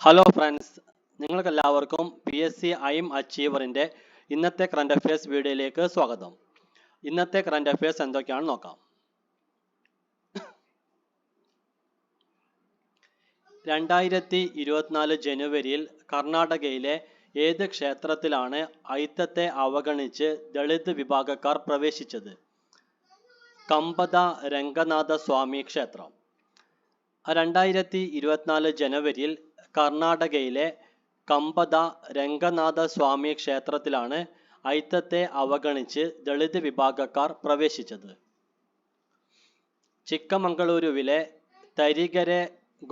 Hello friends, നിങ്ങൾക്കെല്ലാവർക്കും PSC ഐം അച്ചീവറിൻ്റെ ഇന്നത്തെ current affairs വീഡിയോയിലേക്ക് സ്വാഗതം. ഇന്നത്തെ കറണ്ട് അഫയേഴ്സ് എന്തൊക്കെയാണെന്ന് നോക്കാം. 2024 ജനുവരിയിൽ കർണാടകയിലെ ഏത് ക്ഷേത്രത്തിലാണ് അയിത്തത്തെ അവഗണിച്ച് ദളിത് വിഭാഗക്കാർ പ്രവേശിച്ചത്? കമ്പത രംഗനാഥ സ്വാമി ക്ഷേത്രം. 2024 ജനുവരിയിൽ കർണാടകയിലെ കമ്പത രംഗനാഥ സ്വാമി ക്ഷേത്രത്തിലാണ് അയിത്തത്തെ അവഗണിച്ച് ദളിത് വിഭാഗക്കാർ പ്രവേശിച്ചത്. ചിക്കമംഗളൂരുവിലെ തരികരെ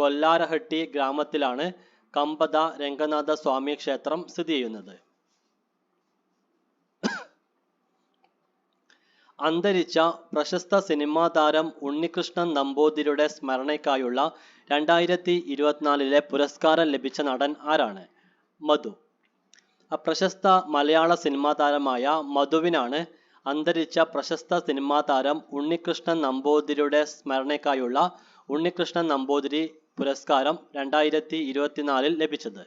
ഗൊല്ലാരഹട്ടി ഗ്രാമത്തിലാണ് കമ്പത രംഗനാഥ സ്വാമി ക്ഷേത്രം സ്ഥിതി ചെയ്യുന്നത്. അന്തരിച്ച പ്രശസ്ത സിനിമാ താരം ഉണ്ണികൃഷ്ണൻ നമ്പൂതിരിയുടെ സ്മരണയ്ക്കായുള്ള 2024 പുരസ്കാരം ലഭിച്ച നടൻ ആരാണ്? മധു. പ്രശസ്ത മലയാള സിനിമാ താരമായ മധുവിനാണ് അന്തരിച്ച പ്രശസ്ത സിനിമാ താരം ഉണ്ണികൃഷ്ണൻ നമ്പൂതിരിയുടെ സ്മരണയ്ക്കായുള്ള ഉണ്ണികൃഷ്ണൻ നമ്പൂതിരി പുരസ്കാരം 2024 ലഭിച്ചത്.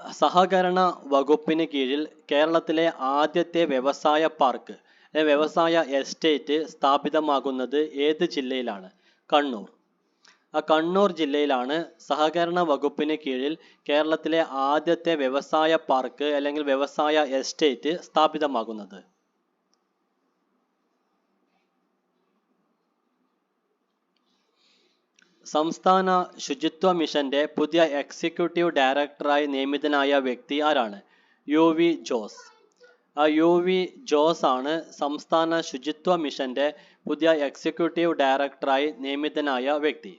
സഹകരണ വകുപ്പിന് കീഴിൽ കേരളത്തിലെ ആദ്യത്തെ വ്യവസായ പാർക്ക് വ്യവസായ എസ്റ്റേറ്റ് സ്ഥാപിതമാകുന്നത് ഏത് ജില്ലയിലാണ്? കണ്ണൂർ. കണ്ണൂർ ജില്ലയിലാണ് സഹകരണ വകുപ്പിന് കീഴിൽ കേരളത്തിലെ ആദ്യത്തെ വ്യവസായ പാർക്ക് അല്ലെങ്കിൽ വ്യവസായ എസ്റ്റേറ്റ് സ്ഥാപിതമാകുന്നത്. സംസ്ഥാന ശുചിത്വ മിഷന്റെ പുതിയ എക്സിക്യൂട്ടീവ് ഡയറക്ടറായി നിയമിതനായ വ്യക്തി ആരാണ്? UV ജോസ്. UV ജോസ് ആണ് സംസ്ഥാന ശുചിത്വ മിഷന്റെ പുതിയ എക്സിക്യൂട്ടീവ് ഡയറക്ടറായി നിയമിതനായ വ്യക്തി.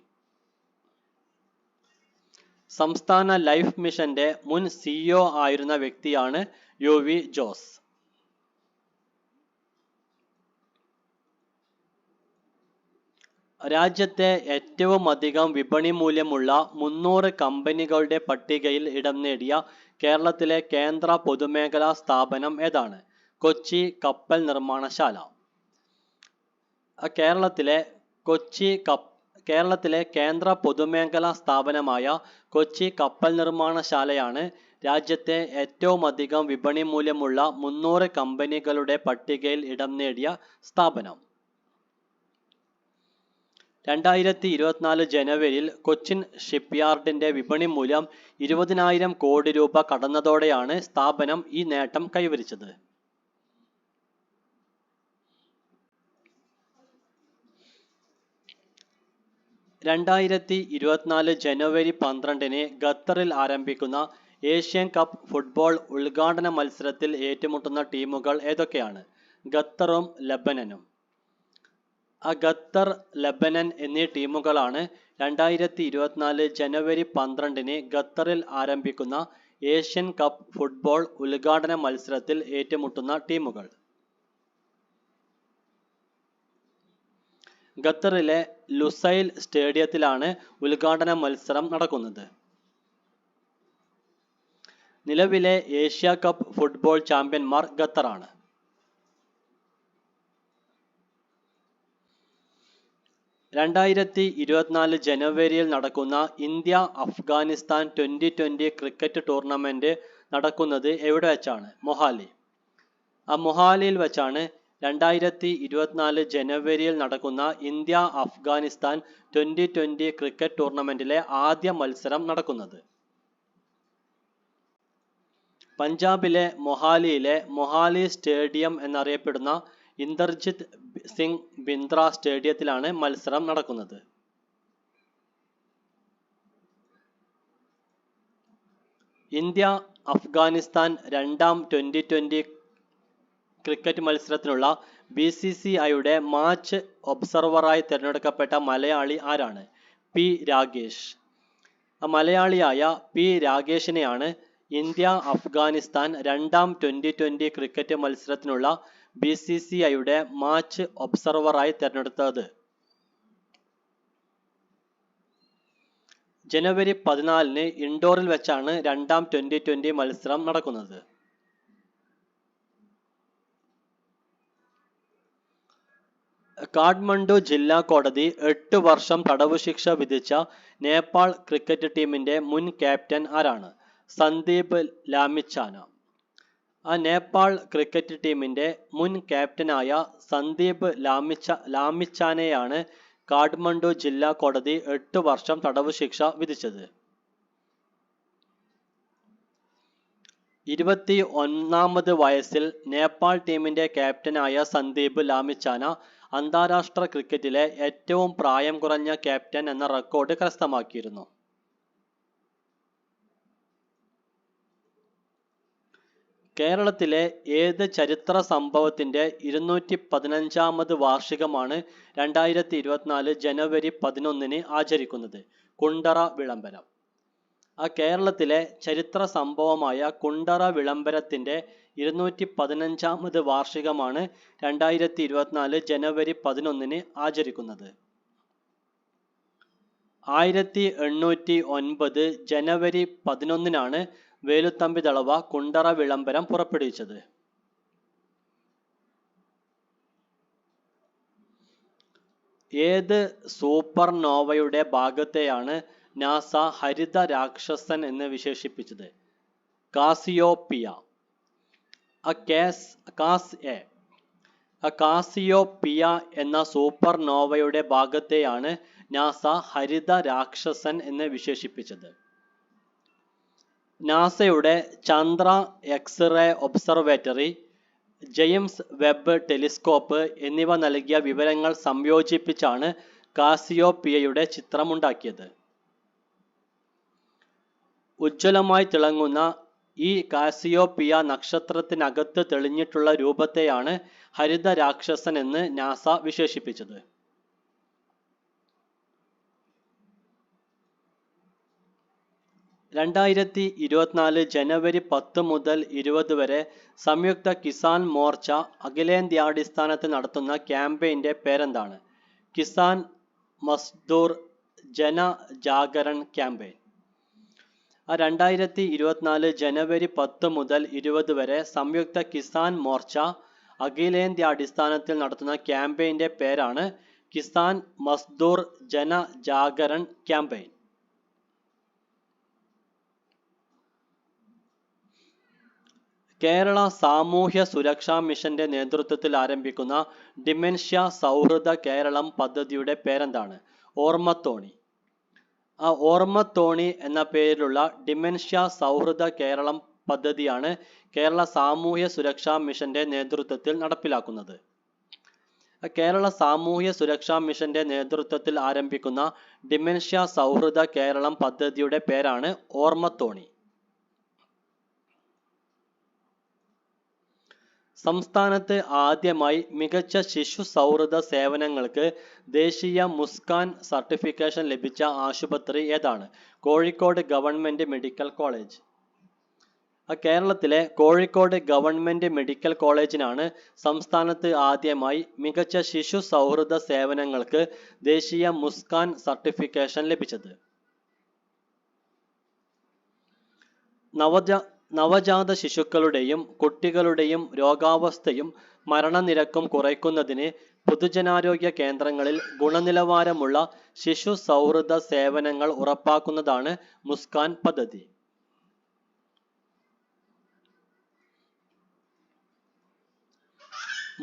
സംസ്ഥാന ലൈഫ് മിഷന്റെ മുൻ CEO ആയിരുന്ന വ്യക്തിയാണ് UV ജോസ്. രാജ്യത്തെ ഏറ്റവും അധികം വിപണി മൂല്യമുള്ള 300 കമ്പനികളുടെ പട്ടികയിൽ ഇടം നേടിയ കേരളത്തിലെ കേന്ദ്ര പൊതുമേഖലാ സ്ഥാപനം ഏതാണ്? കൊച്ചി കപ്പൽ നിർമ്മാണശാല. കേരളത്തിലെ കേന്ദ്ര പൊതുമേഖലാ സ്ഥാപനമായ കൊച്ചി കപ്പൽ നിർമ്മാണശാലയാണ് രാജ്യത്തെ ഏറ്റവും അധികം വിപണി മൂല്യമുള്ള 300 കമ്പനികളുടെ പട്ടികയിൽ ഇടം നേടിയ സ്ഥാപനം. 2024 ജനുവരിയിൽ കൊച്ചിൻ ഷിപ്പ്യാർഡിന്റെ വിപണി മൂല്യം 20,000 കോടി രൂപ കടന്നതോടെയാണ് സ്ഥാപനം ഈ നേട്ടം കൈവരിച്ചത്. ജനുവരി 12 ഖത്തറിൽ ആരംഭിക്കുന്ന ഏഷ്യൻ കപ്പ് ഫുട്ബോൾ ഉദ്ഘാടന മത്സരത്തിൽ ഏറ്റുമുട്ടുന്ന ടീമുകൾ ഏതൊക്കെയാണ്? ഖത്തറും ലബനനും. ഖത്തർ, ലബനൻ എന്നീ ടീമുകളാണ് 2024 ജനുവരി 12 ഖത്തറിൽ ആരംഭിക്കുന്ന ഏഷ്യൻ കപ്പ് ഫുട്ബോൾ ഉദ്ഘാടന മത്സരത്തിൽ ഏറ്റുമുട്ടുന്ന ടീമുകൾ. ഖത്തറിലെ ലുസൈൽ സ്റ്റേഡിയത്തിലാണ് ഉദ്ഘാടന മത്സരം നടക്കുന്നത്. നിലവിലെ ഏഷ്യ കപ്പ് ഫുട്ബോൾ ചാമ്പ്യന്മാർ ഖത്തറാണ്. ജനുവരിയിൽ നടക്കുന്ന India Afghanistan T20 cricket tournament നടക്കുന്നത് എവിടെ വെച്ചാണ്? മൊഹാലി. മൊഹാലിയിൽ വെച്ചാണ് 2024 ജനുവരിയിൽ നടക്കുന്ന ഇന്ത്യ അഫ്ഗാനിസ്ഥാൻ T20 ക്രിക്കറ്റ് ടൂർണമെന്റിലെ ആദ്യ മത്സരം നടക്കുന്നത്. പഞ്ചാബിലെ മൊഹാലിയിലെ മൊഹാലി സ്റ്റേഡിയം എന്നറിയപ്പെടുന്ന ഇന്ദർജിത് സിംഗ് ബിന്ദ്ര സ്റ്റേഡിയത്തിലാണ് മത്സരം നടക്കുന്നത്. ഇന്ത്യ അഫ്ഗാനിസ്ഥാൻ രണ്ടാം T20 ക്രിക്കറ്റ് മത്സരത്തിനുള്ള BCCIയുടെ മാച്ച് ഒബ്സർവറായി തിരഞ്ഞെടുക്കപ്പെട്ട മലയാളി ആരാണ്? P രാഗേഷ്. മലയാളിയായ P രാഗേഷിനെയാണ് ഇന്ത്യ അഫ്ഗാനിസ്ഥാൻ രണ്ടാം T20 ക്രിക്കറ്റ് മത്സരത്തിനുള്ള BCCIയുടെ മാച്ച് ഒബ്സർവറായി തിരഞ്ഞെടുത്തത്. ജനുവരി 14 ഇൻഡോറിൽ വെച്ചാണ് രണ്ടാം T20 മത്സരം നടക്കുന്നത്. കാഠ്മണ്ഡു ജില്ലാ കോടതി 8 വർഷം തടവു ശിക്ഷ വിധിച്ച നേപ്പാൾ ക്രിക്കറ്റ് ടീമിന്റെ മുൻ ക്യാപ്റ്റൻ ആരാണ്? സന്ദീപ് ലാമിച്ചാന. നേപ്പാൾ ക്രിക്കറ്റ് ടീമിന്റെ മുൻ ക്യാപ്റ്റനായ സന്ദീപ് ലാമിച്ചാനെയാണ് കാഠ്മണ്ഡു ജില്ലാ കോടതി 8 വർഷം തടവു ശിക്ഷ വിധിച്ചത്. 21ാമത് വയസ്സിൽ നേപ്പാൾ ടീമിന്റെ ക്യാപ്റ്റനായ സന്ദീപ് ലാമിച്ചാന അന്താരാഷ്ട്ര ക്രിക്കറ്റിലെ ഏറ്റവും പ്രായം കുറഞ്ഞ ക്യാപ്റ്റൻ എന്ന റെക്കോർഡ് കരസ്ഥമാക്കിയിരുന്നു. കേരളത്തിലെ ഏത് ചരിത്ര സംഭവത്തിന്റെ 215ാമത് വാർഷികമാണ് 2024 ജനുവരി 11 ആചരിക്കുന്നത്? കുണ്ടറ വിളംബരം. കേരളത്തിലെ ചരിത്ര സംഭവമായ കുണ്ടറ വിളംബരത്തിന്റെ 215ാമത് വാർഷികമാണ് 2024 ജനുവരി 11 ആചരിക്കുന്നത്. 1809 ജനുവരി 11 വേലുത്തമ്പി ദളവ കുണ്ടറ വിളംബരം പുറപ്പെടുവിച്ചത്. ഏത് സൂപ്പർനോവയുടെ ഭാഗത്തെയാണ് നാസ ഹരിത രാക്ഷസൻ എന്ന് വിശേഷിപ്പിച്ചത്? കാസിയോപ്പിയ. കാസിയോപ്പിയ എന്ന സൂപ്പർനോവയുടെ ഭാഗത്തെയാണ് നാസ ഹരിത രാക്ഷസൻ എന്ന് വിശേഷിപ്പിച്ചത്. നാസയുടെ Chandra X-ray observatory, James Webb telescope എന്നിവ നൽകിയ വിവരങ്ങൾ സംയോജിപ്പിച്ചാണ് കാസിയോപ്പിയയുടെ ചിത്രമുണ്ടാക്കിയത്. ഉജ്ജ്വലമായി തിളങ്ങുന്ന ഈ കാസിയോപ്പിയ നക്ഷത്രത്തിനകത്ത് തെളിഞ്ഞിട്ടുള്ള രൂപത്തെയാണ് ഹരിത രാക്ഷസൻ എന്ന് നാസ വിശേഷിപ്പിച്ചത്. ജനുവരി 10 മുതൽ 20 വരെ സംയുക്ത കിസാൻ മോർച്ച അഖിലേന്ത്യാടിസ്ഥാനത്തിൽ നടത്തുന്ന ക്യാമ്പയിന്റെ പേരെന്താണ്? കിസാൻ മസ്ദൂർ ജന ജാഗരൺ ക്യാമ്പയിൻ. 2024 ജനുവരി 10 മുതൽ 20 വരെ സംയുക്ത കിസാൻ മോർച്ച അഖിലേന്ത്യാടിസ്ഥാനത്തിൽ നടത്തുന്ന ക്യാമ്പയിന്റെ പേരാണ് കിസാൻ മസ്ദൂർ ജന ജാഗരൺ ക്യാമ്പയിൻ. കേരള സാമൂഹ്യ സുരക്ഷാ മിഷന്റെ നേതൃത്വത്തിൽ ആരംഭിക്കുന്ന ഡിമെൻഷ്യ സൗഹൃദ കേരളം പദ്ധതിയുടെ പേരെന്താണ്? ഓർമ്മത്തോണി. ഓർമ്മത്തോണി എന്ന പേരിലുള്ള ഡിമെൻഷ്യ സൗഹൃദ കേരളം പദ്ധതിയാണ് കേരള സാമൂഹ്യ സുരക്ഷാ മിഷന്റെ നേതൃത്വത്തിൽ നടപ്പിലാക്കുന്നത്. കേരള സാമൂഹ്യ സുരക്ഷാ മിഷന്റെ നേതൃത്വത്തിൽ ആരംഭിക്കുന്ന ഡിമെൻഷ്യ സൗഹൃദ കേരളം പദ്ധതിയുടെ പേരാണ് ഓർമ്മത്തോണി. സംസ്ഥാനത്ത് ആദ്യമായി മികച്ച ശിശു സൗഹൃദ സേവനങ്ങൾക്ക് ദേശീയ മുസ്കാൻ സർട്ടിഫിക്കേഷൻ ലഭിച്ച ആശുപത്രി ഏതാണ്? Kozhikode government medical college. കേരളത്തിലെ കോഴിക്കോട് ഗവൺമെന്റ് മെഡിക്കൽ കോളേജിനാണ് സംസ്ഥാനത്ത് ആദ്യമായി മികച്ച ശിശു സൗഹൃദ സേവനങ്ങൾക്ക് ദേശീയ മുസ്കാൻ സർട്ടിഫിക്കേഷൻ ലഭിച്ചത്. നവജാത ശിശുക്കളുടെയും കുട്ടികളുടെയും രോഗാവസ്ഥയും മരണനിരക്കും കുറയ്ക്കുന്നതിന് പൊതുജനാരോഗ്യ കേന്ദ്രങ്ങളിൽ ഗുണനിലവാരമുള്ള ശിശു സൗഹൃദ സേവനങ്ങൾ ഉറപ്പാക്കുന്നതാണ് മുസ്കാൻ പദ്ധതി.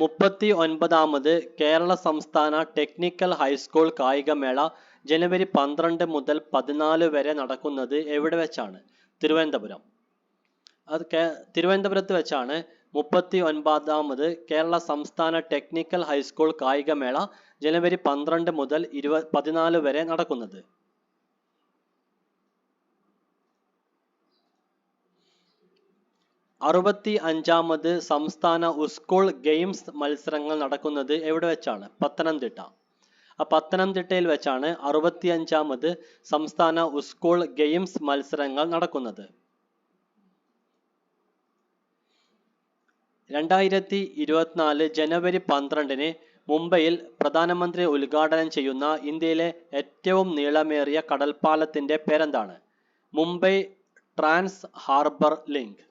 മുപ്പത്തിയൊൻപതാമത് കേരള സംസ്ഥാന ടെക്നിക്കൽ ഹൈസ്കൂൾ കായികമേള ജനുവരി 12 മുതൽ 14 വരെ നടക്കുന്നത് എവിടെ വെച്ചാണ്? തിരുവനന്തപുരം. തിരുവനന്തപുരത്ത് വെച്ചാണ് 39ാമത് കേരള സംസ്ഥാന ടെക്നിക്കൽ ഹൈസ്കൂൾ കായികമേള ജനുവരി 12 മുതൽ 14 വരെ നടക്കുന്നത്. 65ാമത് സംസ്ഥാന സ്കൂൾ ഗെയിംസ് മത്സരങ്ങൾ നടക്കുന്നത് എവിടെ വെച്ചാണ്? പത്തനംതിട്ട. പത്തനംതിട്ടയിൽ വെച്ചാണ് 65ാമത് സംസ്ഥാന സ്കൂൾ ഗെയിംസ് മത്സരങ്ങൾ നടക്കുന്നത്. 2024 ജനുവരി 12 മുംബൈയിൽ പ്രധാനമന്ത്രി ഉദ്ഘാടനം ചെയ്യുന്ന ഇന്ത്യയിലെ ഏറ്റവും നീളമേറിയ കടൽപ്പാലത്തിന്റെ പേരെന്താണ്? Mumbai trans harbour link.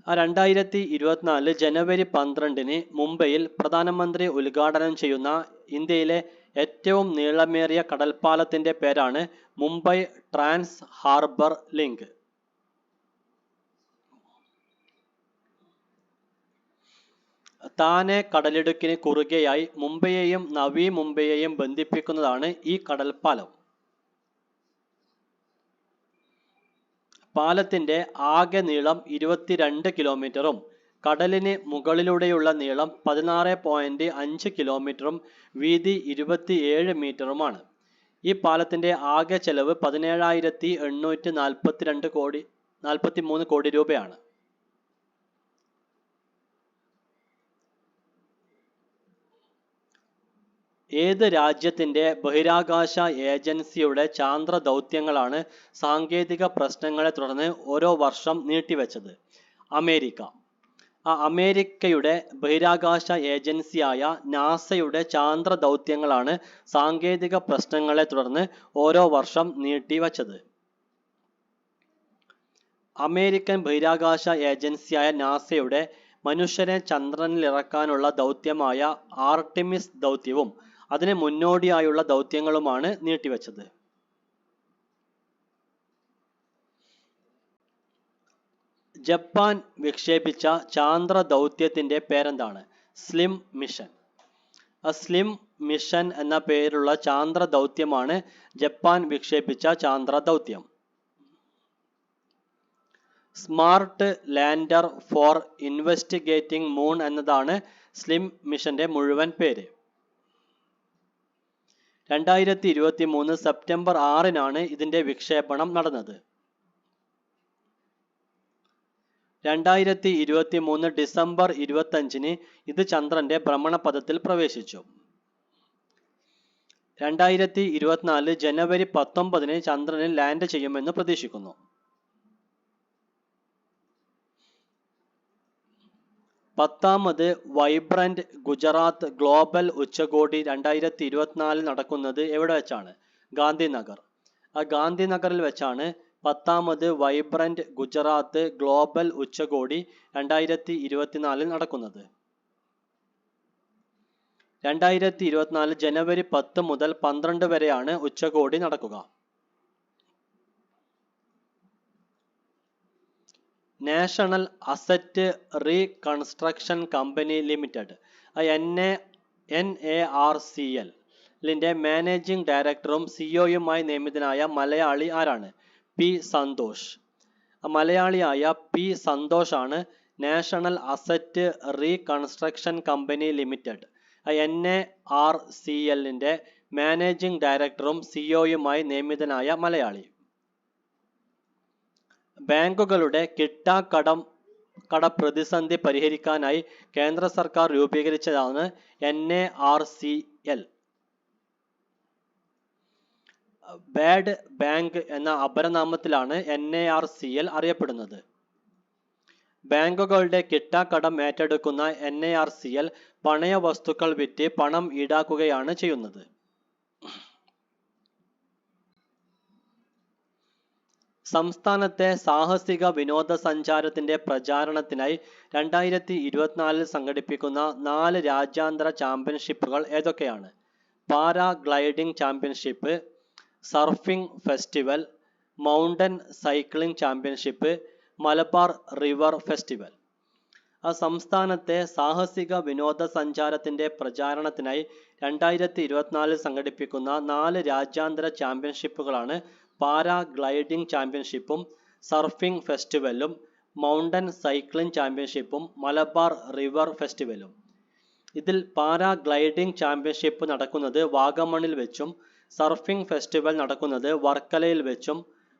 2024 ജനുവരി 12 മുംബൈയിൽ പ്രധാനമന്ത്രി ഉദ്ഘാടനം ചെയ്യുന്ന ഇന്ത്യയിലെ ഏറ്റവും നീളമേറിയ കടൽപ്പാലത്തിന്റെ പേരാണ് മുംബൈ ട്രാൻസ് ഹാർബർ ലിങ്ക്. താനെ കടലിടുക്കിന് കുറുകെയായി മുംബൈയെയും നവി മുംബൈയെയും ബന്ധിപ്പിക്കുന്നതാണ് ഈ കടൽപ്പാലം. പാലത്തിന്റെ ആകെ നീളം 22 കിലോമീറ്ററും കടലിന് മുകളിലൂടെയുള്ള നീളം 16.5 കിലോമീറ്ററും വീതി 27 മീറ്ററുമാണ്. ഈ പാലത്തിന്റെ ആകെ ചെലവ് 17,843 കോടി രൂപയാണ്. ഏത് രാജ്യത്തിന്റെ ബഹിരാകാശ ഏജൻസിയുടെ ചാന്ദ്ര ദൗത്യങ്ങളാണ് സാങ്കേതിക പ്രശ്നങ്ങളെ തുടർന്ന് ഓരോ വർഷം നീട്ടിവെച്ചത്? അമേരിക്ക. അമേരിക്കയുടെ ബഹിരാകാശ ഏജൻസിയായ നാസയുടെ ചാന്ദ്ര ദൗത്യങ്ങളാണ് സാങ്കേതിക പ്രശ്നങ്ങളെ തുടർന്ന് ഓരോ വർഷം നീട്ടിവെച്ചത്. അമേരിക്കൻ ബഹിരാകാശ ഏജൻസിയായ നാസയുടെ മനുഷ്യരെ ചന്ദ്രനിലിറക്കാനുള്ള ദൗത്യമായ ആർട്ടിമിസ് ദൗത്യവും അതിന് മുന്നോടിയായുള്ള ദൗത്യങ്ങളുമാണ് നീട്ടിവെച്ചത്. ജപ്പാൻ വിക്ഷേപിച്ച ചാന്ദ്ര ദൗത്യത്തിന്റെ പേരെന്താണ്? Slim mission. സ്ലിം മിഷൻ എന്ന പേരുള്ള ചാന്ദ്ര ദൗത്യമാണ് ജപ്പാൻ വിക്ഷേപിച്ച ചാന്ദ്ര ദൗത്യം. Smart lander four investigating moon എന്നതാണ് സ്ലിം മിഷന്റെ മുഴുവൻ പേര്. 2023 സെപ്റ്റംബർ 6 ഇതിന്റെ വിക്ഷേപണം നടന്നത്. 2023 ഡിസംബർ 25 ഇത് ചന്ദ്രന്റെ ഭ്രമണപഥത്തിൽ പ്രവേശിച്ചു. 2024 ജനുവരി 19 ചന്ദ്രനിൽ ലാൻഡ് ചെയ്യുമെന്ന് പ്രതീക്ഷിക്കുന്നു. പത്താമത് വൈബ്രന്റ് ഗുജറാത്ത് ഗ്ലോബൽ ഉച്ചകോടി 2024 നടക്കുന്നത് എവിടെ വെച്ചാണ്? ഗാന്ധിനഗർ. ഗാന്ധിനഗറിൽ വെച്ചാണ് പത്താമത് വൈബ്രന്റ് ഗുജറാത്ത് ഗ്ലോബൽ ഉച്ചകോടി 2024 നടക്കുന്നത്. 2024 ജനുവരി 10 മുതൽ 12 വരെയാണ് ഉച്ചകോടി നടക്കുക. National asset reconstruction company limited NARCL managing ഡയറക്ടറും സിഇഒയുമായി നിയമിതനായ മലയാളി ആരാണ്? പി സന്തോഷ്. മലയാളിയായ പി സന്തോഷ് ആണ് national asset reconstruction company limited NARCL managing ഡയറക്ടറും സിഇഒയുമായി നിയമിതനായ മലയാളി. ബാങ്കുകളുടെ കിട്ടാക്കട പ്രതിസന്ധി പരിഹരിക്കാനായി കേന്ദ്ര സർക്കാർ രൂപീകരിച്ചതാണ് NARCL. ബാഡ് ബാങ്ക് എന്ന അപരനാമത്തിലാണ് NARCL അറിയപ്പെടുന്നത്. ബാങ്കുകളുടെ കിട്ടാക്കടം ഏറ്റെടുക്കുന്ന NARCL പണയ വസ്തുക്കൾ വിറ്റ് പണം ഈടാക്കുകയാണ് ചെയ്യുന്നത്. സംസ്ഥാനത്തെ സാഹസിക വിനോദസഞ്ചാരത്തിന്റെ പ്രചാരണത്തിനായി 2024 സംഘടിപ്പിക്കുന്ന 4 രാജ്യാന്തര ചാമ്പ്യൻഷിപ്പുകൾ ഏതൊക്കെയാണ്? Paragliding championship, surfing festival, mountain cycling championship, Malabar river festival. സംസ്ഥാനത്തെ സാഹസിക വിനോദസഞ്ചാരത്തിന്റെ പ്രചാരണത്തിനായി 2024 സംഘടിപ്പിക്കുന്ന 4 രാജ്യാന്തര ചാമ്പ്യൻഷിപ്പുകളാണ് പാരാഗ്ലൈഡിംഗ് ചാമ്പ്യൻഷിപ്പും സർഫിംഗ് ഫെസ്റ്റിവലും മൗണ്ടൻ സൈക്ലിംഗ് ചാമ്പ്യൻഷിപ്പും മലബാർ റിവർ ഫെസ്റ്റിവലും. ഇതിൽ പാരാഗ്ലൈഡിംഗ് ചാമ്പ്യൻഷിപ്പ് നടക്കുന്നത് വാഗമണിൽ വെച്ചും സർഫിംഗ് ഫെസ്റ്റിവൽ നടക്കുന്നത് വർക്കലയിൽ വെച്ചും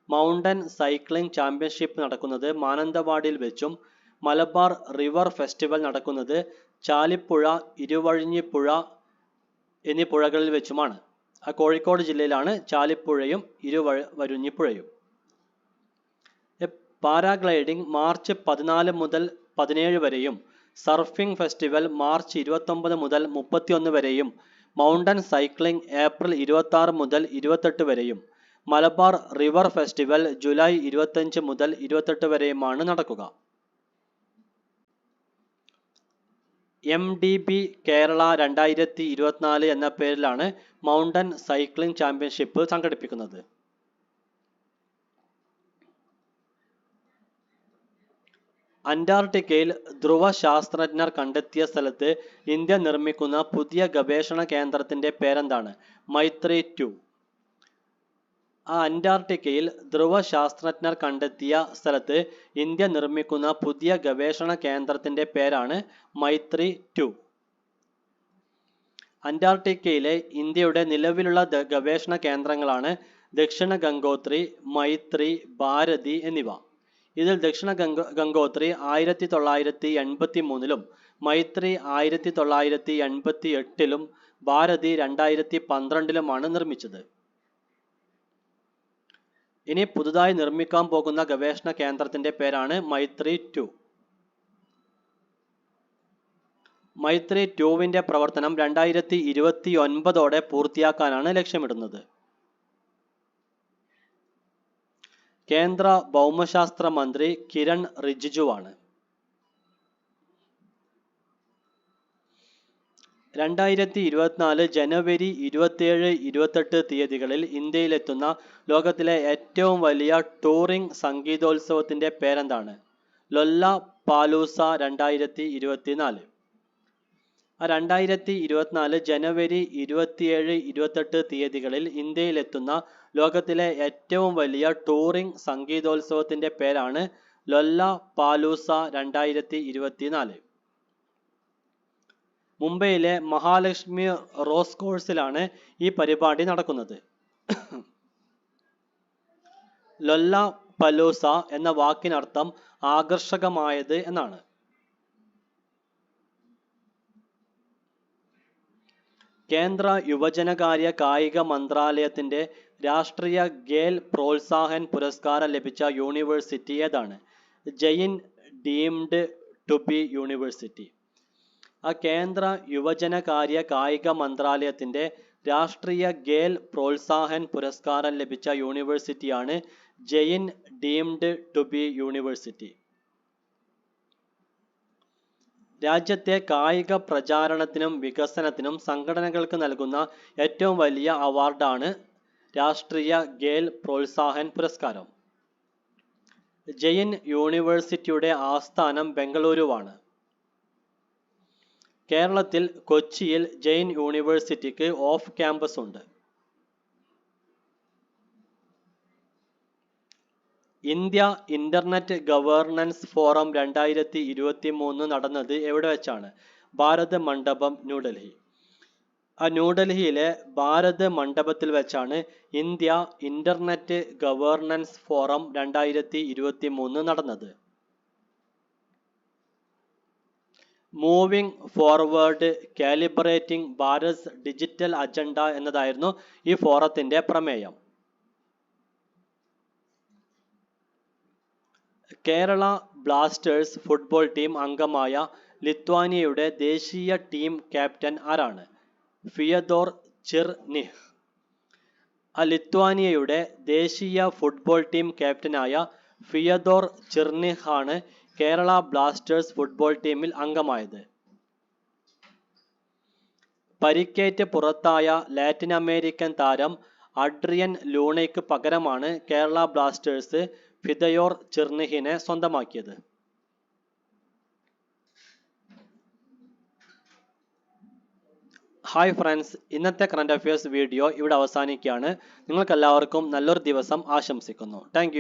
മൗണ്ടൻ സൈക്ലിംഗ് ചാമ്പ്യൻഷിപ്പ് നടക്കുന്നത് മാനന്തവാടിയിൽ വെച്ചും മലബാർ റിവർ ഫെസ്റ്റിവൽ നടക്കുന്നത് ചാലിപ്പുഴ, ഇരുവഴിഞ്ഞിപ്പുഴ എന്നീ പുഴകളിൽ വെച്ചുമാണ്. കോഴിക്കോട് ജില്ലയിലാണ് ചാലിപ്പുഴയും ഇരുവഴിഞ്ഞിപ്പുഴയും. പാരാഗ്ലൈഡിംഗ് മാർച്ച് 14 മുതൽ 17 വരെയും സർഫിംഗ് ഫെസ്റ്റിവൽ മാർച്ച് 29 മുതൽ 31 വരെയും മൗണ്ടൻ സൈക്ലിംഗ് ഏപ്രിൽ 26 മുതൽ 28 വരെയും മലബാർ റിവർ ഫെസ്റ്റിവൽ ജൂലൈ 25 മുതൽ 28 വരെയുമാണ് നടക്കുക. MDB കേരള 2024 എന്ന പേരിലാണ് മൗണ്ടൻ സൈക്ലിംഗ് ചാമ്പ്യൻഷിപ്പ് സംഘടിപ്പിക്കുന്നത്. അന്റാർട്ടിക്കയിൽ ധ്രുവ ശാസ്ത്രജ്ഞർ കണ്ടെത്തിയ സ്ഥലത്ത് ഇന്ത്യ നിർമ്മിക്കുന്ന പുതിയ ഗവേഷണ കേന്ദ്രത്തിന്റെ പേരെന്താണ്? മൈത്രി 2. അന്റാർട്ടിക്കയിൽ ധ്രുവ ശാസ്ത്രജ്ഞർ കണ്ടെത്തിയ സ്ഥലത്ത് ഇന്ത്യ നിർമ്മിക്കുന്ന പുതിയ ഗവേഷണ കേന്ദ്രത്തിന്റെ പേരാണ് മൈത്രി 2. അന്റാർട്ടിക്കയിലെ ഇന്ത്യയുടെ നിലവിലുള്ള ഗവേഷണ കേന്ദ്രങ്ങളാണ് ദക്ഷിണ ഗംഗോത്രി, മൈത്രി, ഭാരതി എന്നിവ. ഇതിൽ ദക്ഷിണ ഗംഗോത്രി 1983-ലും മൈത്രി 1988-ലും ഭാരതി 2012-ലുമാണ് നിർമ്മിച്ചത്. ഇനി പുതുതായി നിർമ്മിക്കാൻ പോകുന്ന ഗവേഷണ കേന്ദ്രത്തിന്റെ പേരാണ് മൈത്രി 2. മൈത്രി 2വിന്റെ പ്രവർത്തനം 2029ഓടെ പൂർത്തിയാക്കാനാണ് ലക്ഷ്യമിടുന്നത്. കേന്ദ്ര ഭൗമശാസ്ത്ര മന്ത്രി കിരൺ റിജിജുവാണ്. 2024 ജനുവരി 27-28 തീയതികളിൽ ഇന്ത്യയിലെത്തുന്ന ലോകത്തിലെ ഏറ്റവും വലിയ ടൂറിംഗ് സംഗീതോത്സവത്തിന്റെ പേരെന്താണ്? ലൊല്ലാപാലൂസ 2024. 2024 ജനുവരി 27-28 തീയതികളിൽ ഇന്ത്യയിലെത്തുന്ന ലോകത്തിലെ ഏറ്റവും വലിയ ടൂറിംഗ് സംഗീതോത്സവത്തിന്റെ പേരാണ് ലൊല്ലാപാലൂസ 2024. മുംബൈയിലെ മഹാലക്ഷ്മി റോസ് കോഴ്സിലാണ് ഈ പരിപാടി നടക്കുന്നത്. ലൊല്ലാപലൂസ എന്ന വാക്കിനർത്ഥം ആകർഷകമായത് എന്നാണ്. കേന്ദ്ര യുവജനകാര്യ കായിക മന്ത്രാലയത്തിന്റെ രാഷ്ട്രീയ ഖേൽ പ്രോത്സാഹൻ പുരസ്കാരം ലഭിച്ച യൂണിവേഴ്സിറ്റി ഏതാണ്? Jain deemed to be university. കേന്ദ്ര യുവജനകാര്യ കായിക മന്ത്രാലയത്തിന്റെ രാഷ്ട്രീയ ഖേൽ പ്രോത്സാഹൻ പുരസ്കാരം ലഭിച്ച യൂണിവേഴ്സിറ്റിയാണ് Jain deemed to be university. രാജ്യത്തെ കായിക പ്രചാരണത്തിനും വികസനത്തിനും സംഘടനകൾക്ക് നൽകുന്ന ഏറ്റവും വലിയ അവാർഡാണ് രാഷ്ട്രീയ ഖേൽ പ്രോത്സാഹൻ പുരസ്കാരം. ജയിൻ യൂണിവേഴ്സിറ്റിയുടെ ആസ്ഥാനം ബംഗളൂരുവാണ്. കേരളത്തിൽ കൊച്ചിയിൽ ജയിൻ യൂണിവേഴ്സിറ്റിക്ക് ഓഫ് ക്യാമ്പസ് ഉണ്ട്. ഇന്ത്യ ഇന്റർനെറ്റ് ഗവേണൻസ് ഫോറം 2023 നടന്നത് എവിടെ വെച്ചാണ്? ഭാരത് മണ്ഡപം, ന്യൂഡൽഹി. ന്യൂഡൽഹിയിലെ ഭാരത് മണ്ഡപത്തിൽ വെച്ചാണ് ഇന്ത്യ ഇന്റർനെറ്റ് ഗവേണൻസ് ഫോറം 2023 നടന്നത്. Moving forward calibrating Bharat digital agenda എന്നതായിരുന്നു ഈ ഫോറത്തിന്റെ പ്രമേയം. കേരള ബ്ലാസ്റ്റേഴ്സ് ഫുട്ബോൾ ടീം അംഗമായ ലിത്വാനിയയുടെ ദേശീയ ടീം ക്യാപ്റ്റൻ ആരാണ്? ഫിയദോർ ചിർനിഹ്. ലിത്വാനിയയുടെ ദേശീയ ഫുട്ബോൾ ടീം ക്യാപ്റ്റനായ ഫിയദോർ ചിർനിഹ് ആണ് കേരള ബ്ലാസ്റ്റേഴ്സ് ഫുട്ബോൾ ടീമിൽ അംഗമായത്. പരിക്കേറ്റ് പുറത്തായ ലാറ്റിൻ അമേരിക്കൻ താരം അഡ്രിയൻ ലൂണയ്ക്ക് പകരമാണ് കേരള ബ്ലാസ്റ്റേഴ്സ് ഫിദയോർ ചിർനിഹിനെ സ്വന്തമാക്കിയത്. ഹായ് ഫ്രണ്ട്സ്, ഇന്നത്തെ കറണ്ട് അഫയേഴ്സ് വീഡിയോ ഇവിടെ അവസാനിക്കുകയാണ്. നിങ്ങൾക്കെല്ലാവർക്കും നല്ലൊരു ദിവസം ആശംസിക്കുന്നു. താങ്ക്